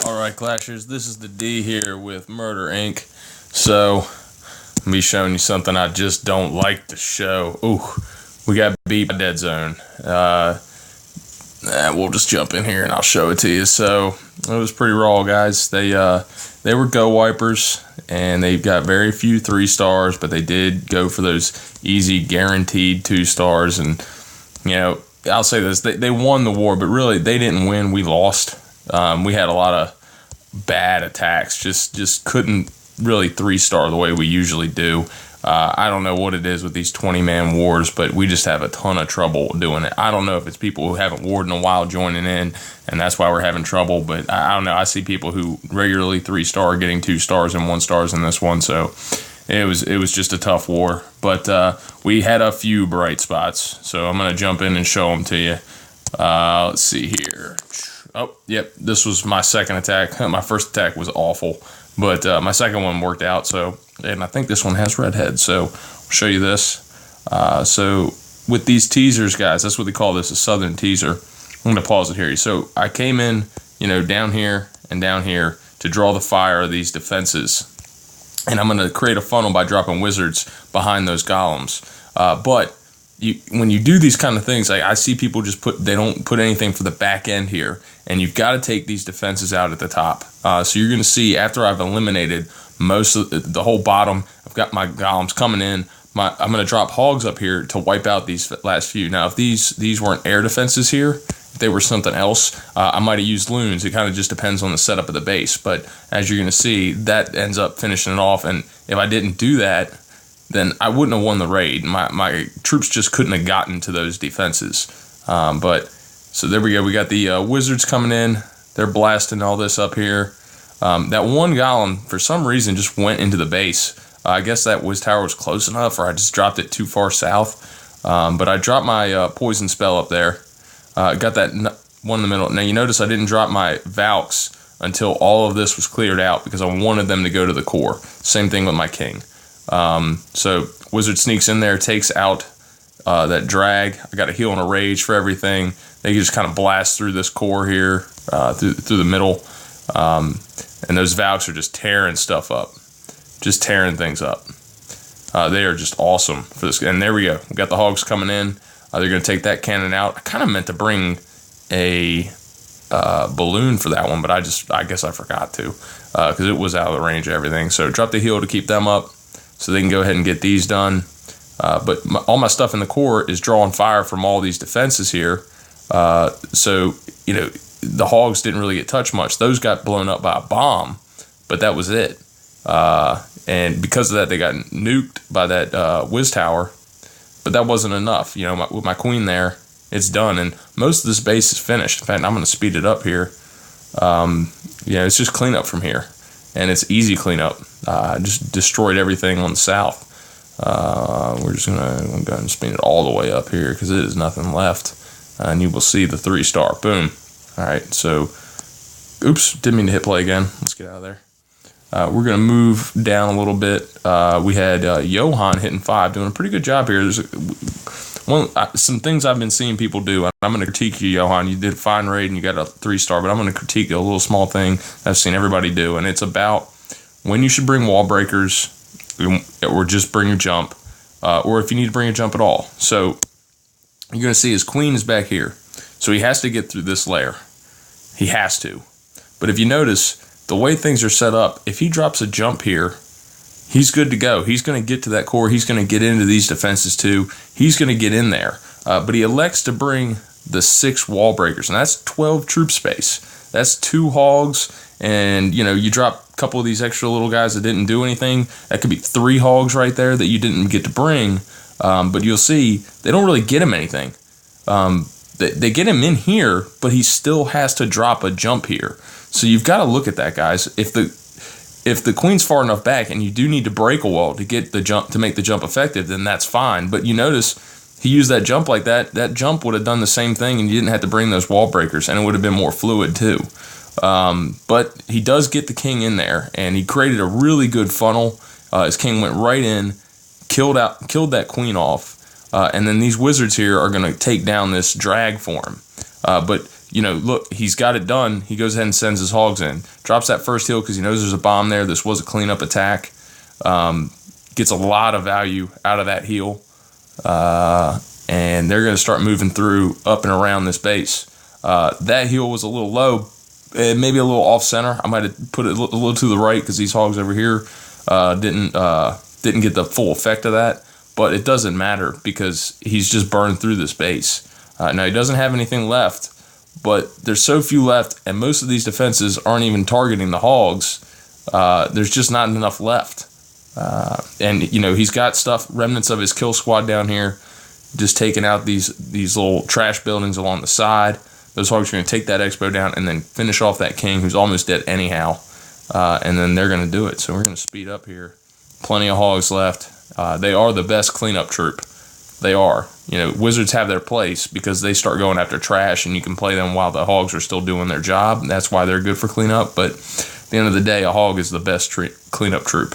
Alright, Clashers, this is the D here with MRder Inc. So, I'm going to be showing you something I just don't like to show. Ooh, we got beat by Dead Zone. We'll just jump in here and I'll show it to you. So, it was pretty raw, guys. They were go wipers, and they got very few 3 stars, but they did go for those easy, guaranteed 2 stars. And, you know, I'll say this, they won the war, but really, they didn't win, we lost. We had a lot of bad attacks, just couldn't really 3-star the way we usually do. I don't know what it is with these 20-man wars, but we just have a ton of trouble doing it. I don't know if it's people who haven't warred in a while joining in, and that's why we're having trouble, but I don't know. I see people who regularly 3-star getting 2 stars and 1 stars in this one, so it was just a tough war. But we had a few bright spots, so I'm going to jump in and show them to you. Let's see here. Oh, yep, this was my second attack. My first attack was awful, but my second one worked out. So, and I think this one has redhead, so I'll show you this. So with these teasers, guys, that's what they call this, a southern teaser. I'm going to pause it here. So I came in, down here and down here to draw the fire of these defenses. And I'm going to create a funnel by dropping wizards behind those golems. But when you do these kind of things, I see people they don't put anything for the back end here, and you've got to take these defenses out at the top. So you're going to see after I've eliminated most of the whole bottom, I've got my golems coming in. I'm going to drop hogs up here to wipe out these last few. Now, if these weren't air defenses here, if they were something else, I might have used loons. It kind of just depends on the setup of the base. But as you're going to see, that ends up finishing it off. And if I didn't do that, then I wouldn't have won the raid. My troops just couldn't have gotten to those defenses. So there we go. We got the wizards coming in. They're blasting all this up here. That one golem, for some reason, just went into the base. I guess that Wiz Tower was close enough, or I just dropped it too far south. But I dropped my poison spell up there. Got that one in the middle. Now you notice I didn't drop my Valks until all of this was cleared out because I wanted them to go to the core. Same thing with my king. So wizard sneaks in there, takes out that drag. I got a heal and a rage for everything. They just kind of blast through this core here, through the middle, and those Valks are just tearing stuff up, just tearing things up. They are just awesome for this. And there we go. We got the hogs coming in. They're going to take that cannon out. I kind of meant to bring a balloon for that one, but I guess I forgot to because it was out of the range of everything. So drop the heal to keep them up, so they can go ahead and get these done. But all my stuff in the core is drawing fire from all these defenses here. So, the hogs didn't really get touched much. Those got blown up by a bomb, but that was it. And because of that, they got nuked by that Wiz Tower. But that wasn't enough. With my queen there, it's done. And most of this base is finished. In fact, I'm going to speed it up here. It's just cleanup from here. And it's easy cleanup. Just destroyed everything on the south. We're just going to go ahead and spin it all the way up here because it is nothing left. And you will see the 3-star. Boom. All right, so, oops, didn't mean to hit play again. Let's get out of there. We're going to move down a little bit. We had Johan hitting 5, doing a pretty good job here. There's some things I've been seeing people do. I'm going to critique you, Johan. You did a fine raid and you got a 3-star, but I'm going to critique a little small thing I've seen everybody do, and it's about when you should bring wall breakers or just bring your jump, or if you need to bring a jump at all. So you're going to see his queen is back here. So he has to get through this layer. He has to. But if you notice, the way things are set up, if he drops a jump here, he's good to go. He's going to get to that core. He's going to get into these defenses too. He's going to get in there. But he elects to bring the 6 wall breakers, and that's 12 troop space. That's 2 hogs, and you drop a couple of these extra little guys that didn't do anything. That could be 3 hogs right there that you didn't get to bring. But you'll see they don't really get him anything. They get him in here, but he still has to drop a jump here. So you've got to look at that, guys. If the queen's far enough back and you do need to break a wall to get the jump to make the jump effective, then that's fine. But you notice he used that jump like that. That jump would have done the same thing, and you didn't have to bring those wall breakers, and it would have been more fluid too. But he does get the king in there, and he created a really good funnel. His king went right in, killed that queen off, and then these wizards here are going to take down this drag for him. But look, he's got it done. He goes ahead and sends his hogs in. Drops that first heal because he knows there's a bomb there. This was a cleanup attack. Gets a lot of value out of that heal. And they're going to start moving through up and around this base. That heal was a little low, maybe a little off center. I might have put it a little to the right because these hogs over here didn't get the full effect of that. But it doesn't matter because he's just burned through this base. Now he doesn't have anything left, but there's so few left, and most of these defenses aren't even targeting the hogs. There's just not enough left. And he's got remnants of his kill squad down here, just taking out these little trash buildings along the side. Those hogs are going to take that expo down and then finish off that king who's almost dead anyhow. And then they're going to do it. So we're going to speed up here. Plenty of hogs left. They are the best cleanup troop. They are. Wizards have their place because they start going after trash, and you can play them while the hogs are still doing their job. That's why they're good for cleanup. But at the end of the day, a hog is the best cleanup troop.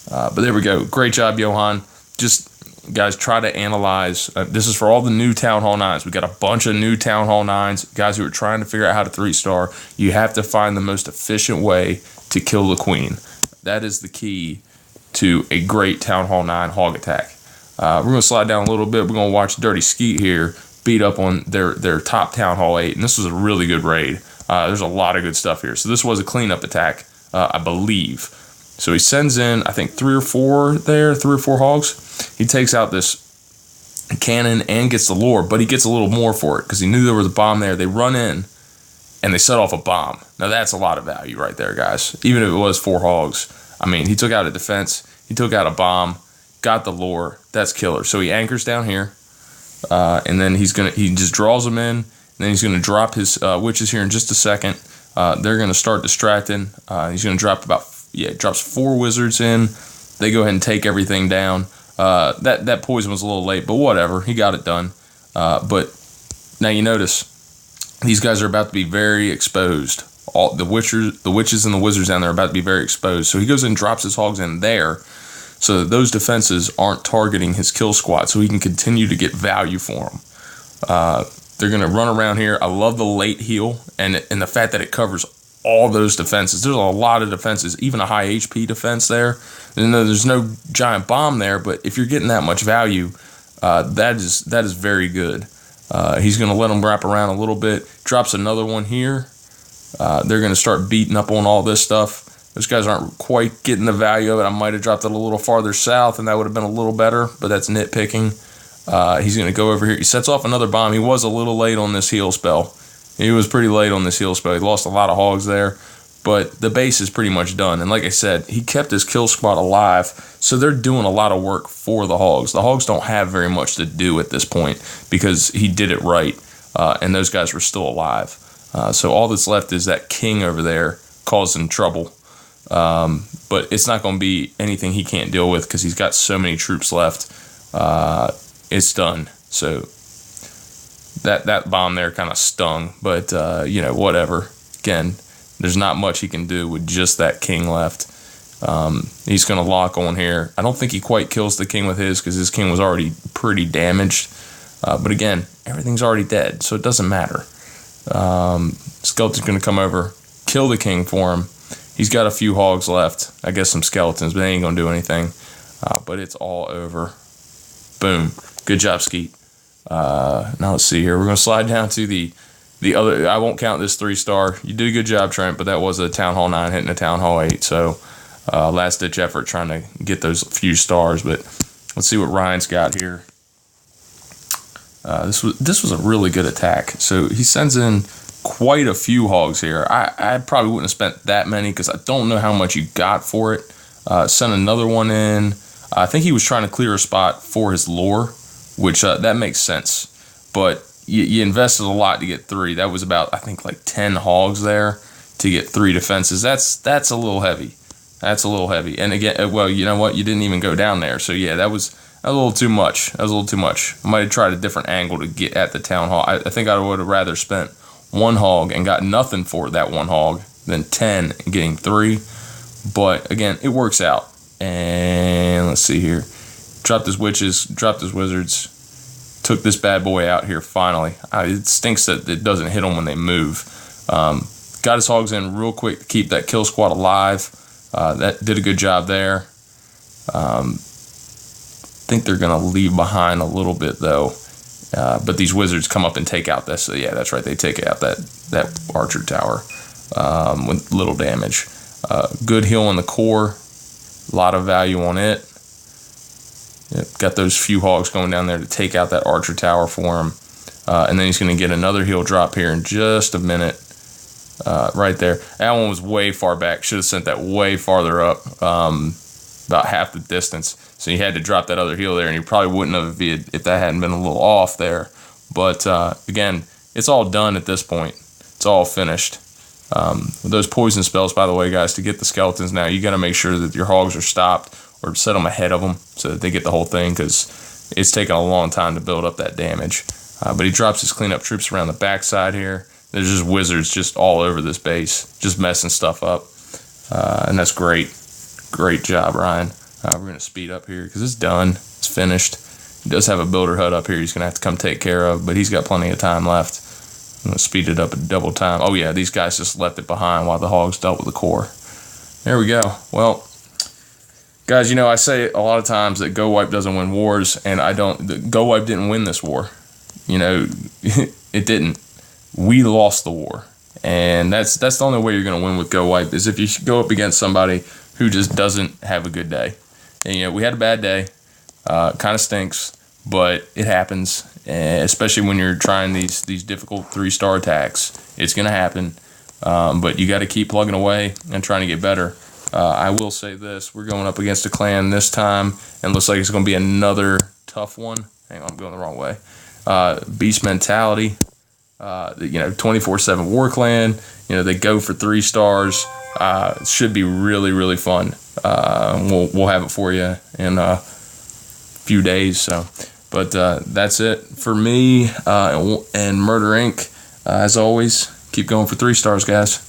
But there we go. Great job, Johan. Just, guys, try to analyze. This is for all the new Town Hall 9s. We got a bunch of new Town Hall 9s. Guys who are trying to figure out how to 3-star. You have to find the most efficient way to kill the queen. That is the key to a great Town Hall 9 hog attack. We're going to slide down a little bit. We're going to watch Dirty Skeet here beat up on their top Town Hall 8. And this was a really good raid. There's a lot of good stuff here. So this was a cleanup attack, I believe. So he sends in, I think, 3 or 4 hogs. He takes out this cannon and gets the lure, but he gets a little more for it because he knew there was a bomb there. They run in, and they set off a bomb. Now, that's a lot of value right there, guys. Even if it was 4 hogs. I mean, he took out a defense. He took out a bomb. Got the lure. That's killer. So he anchors down here, and then he just draws them in, and then he's going to drop his witches here in just a second. They're going to start distracting. He's going to drop drops 4 wizards in. They go ahead and take everything down. That poison was a little late, but whatever. He got it done. But now you notice these guys are about to be very exposed. All the witches and the wizards down there are about to be very exposed. So he goes in and drops his hogs in there so that those defenses aren't targeting his kill squad, so he can continue to get value for them. They're going to run around here. I love the late heal and the fact that it covers all those defenses. There's a lot of defenses, even a high HP defense there. There's no giant bomb there, but if you're getting that much value, that is very good. He's going to let them wrap around a little bit. Drops another one here. They're going to start beating up on all this stuff. Those guys aren't quite getting the value of it. I might have dropped it a little farther south, and that would have been a little better, but that's nitpicking. He's going to go over here. He sets off another bomb. He was a little late on this heal spell. He was pretty late on this heal spell. He lost a lot of hogs there, but the base is pretty much done. And like I said, he kept his kill squad alive, so they're doing a lot of work for the hogs. The hogs don't have very much to do at this point because he did it right, and those guys were still alive. So all that's left is that king over there causing trouble. But it's not going to be anything he can't deal with because he's got so many troops left. It's done. So that bomb there kind of stung, but whatever. Again, there's not much he can do with just that king left. He's going to lock on here. I don't think he quite kills the king with his because his king was already pretty damaged. But again, everything's already dead, so it doesn't matter. Skeleton's going to come over, kill the king for him. He's got a few hogs left. I guess some skeletons, but they ain't going to do anything. But it's all over. Boom. Good job, Skeet. Now let's see here. We're going to slide down to the other. I won't count this 3-star. You did a good job, Trent, but that was a Town Hall 9 hitting a Town Hall 8. So last-ditch effort trying to get those few stars. But let's see what Ryan's got here. This was a really good attack. So he sends in quite a few hogs here. I probably wouldn't have spent that many because I don't know how much you got for it. Sent another one in. I think he was trying to clear a spot for his lore, which that makes sense. But you invested a lot to get 3. That was about, I think, like 10 hogs there to get 3 defenses. That's a little heavy. That's a little heavy. And again, well, you know what? You didn't even go down there. So yeah, that was a little too much. I might have tried a different angle to get at the town hall. I think I would have rather spent 1 hog and got nothing for that 1 hog than 10 and getting 3. But again, it works out. And let's see here. Dropped his witches, dropped his wizards, took this bad boy out here finally. It stinks that it doesn't hit them when they move. Got his hogs in real quick to keep that kill squad alive. That did a good job there. Think they're going to leave behind a little bit though. But these wizards come up and take out this. So yeah, that's right. They take out that archer tower with little damage. Good heal on the core. A lot of value on it. Yep, got those few hogs going down there to take out that archer tower for him. And then he's going to get another heal drop here in just a minute. Right there. That one was way far back. Should have sent that way farther up. About half the distance. So he had to drop that other heal there, and he probably wouldn't have if that hadn't been a little off there. But again, it's all done at this point. It's all finished. With those poison spells, by the way, guys, to get the skeletons now, you got to make sure that your hogs are stopped or set them ahead of them so that they get the whole thing, because it's taking a long time to build up that damage. But he drops his cleanup troops around the backside here. There's just wizards just all over this base, just messing stuff up. And that's great. Great job, Ryan. We're going to speed up here because it's done. It's finished. He does have a builder hut up here he's going to have to come take care of, but he's got plenty of time left. I'm going to speed it up at double time. Oh, yeah, these guys just left it behind while the hogs dealt with the core. There we go. Well, guys, I say a lot of times that Go Wipe doesn't win wars, and I don't. Go Wipe didn't win this war. It didn't. We lost the war. And that's the only way you're going to win with Go Wipe, is if you go up against somebody who just doesn't have a good day. And, we had a bad day. Kind of stinks, but it happens. Especially when you're trying these difficult 3-star attacks. It's going to happen. But you got to keep plugging away and trying to get better. I will say this. We're going up against a clan this time, and looks like it's going to be another tough one. Hang on, I'm going the wrong way. Beast Mentality. 24/7 War Clan. They go for 3 stars. It should be really, really fun. We'll have it for you in a few days. So, but that's it for me and MRder Inc. As always, keep going for 3 stars, guys.